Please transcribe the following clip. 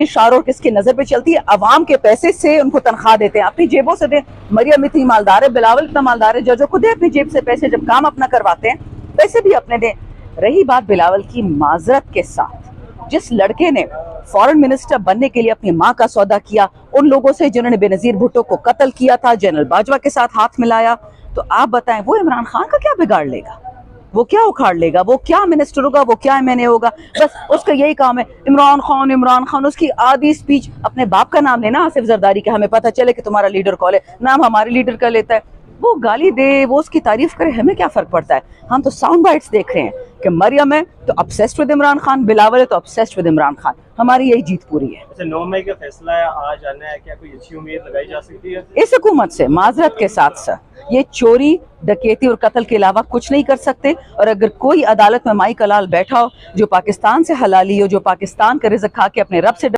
शाहरुख किसकी नजर पे चलती है, अवाम के पैसे से उनको तनख्वाह देते हैं, अपनी जेबों से दें। मरियम इतनी मालदार है, बिलावल इतना मालदार है, जो खुद अपनी जेब से पैसे जब काम अपना करवाते हैं पैसे भी अपने दें। रही बात बिलावल की माजरत के साथ, जिस लड़के ने फॉरेन मिनिस्टर बनने के लिए अपनी माँ का सौदा किया, उन लोगों से जिन्होंने बेनजीर भुट्टो को कत्ल किया था, जनरल बाजवा के साथ हाथ मिलाया, तो आप बताएं वो इमरान खान का क्या बिगाड़ लेगा, वो क्या उखाड़ लेगा, वो क्या मिनिस्टर होगा, वो क्या एमएनए होगा। बस उसका यही काम है, इमरान खान इमरान खान। उसकी आधी स्पीच अपने बाप का नाम लेना, आसिफ जरदारी के, हमें पता चले कि तुम्हारा लीडर कौन है, नाम हमारे लीडर का लेता है। वो गाली दे, वो उसकी तारीफ करे, हमें क्या फर्क पड़ता है। हम तो साउंड बाइट्स देख रहे हैं कि मरियम है तो ऑब्सेस्ड विद इमरान खान, बिलावल है तो ऑब्सेस्ड विद इमरान खान। हमारी यही जीत पूरी है। अच्छा, 9 मई का फैसला है, आज आना है, क्या कोई अच्छी उम्मीद लगाई जा सकती है इस हुकूमत से? माजरत के साथ सर, ये चोरी डकैती और कत्ल के अलावा कुछ नहीं कर सकते। और अगर कोई अदालत में माई कलाल बैठा हो जो पाकिस्तान से हलाली हो, जो पाकिस्तान का रिज़्क खा के अपने रब से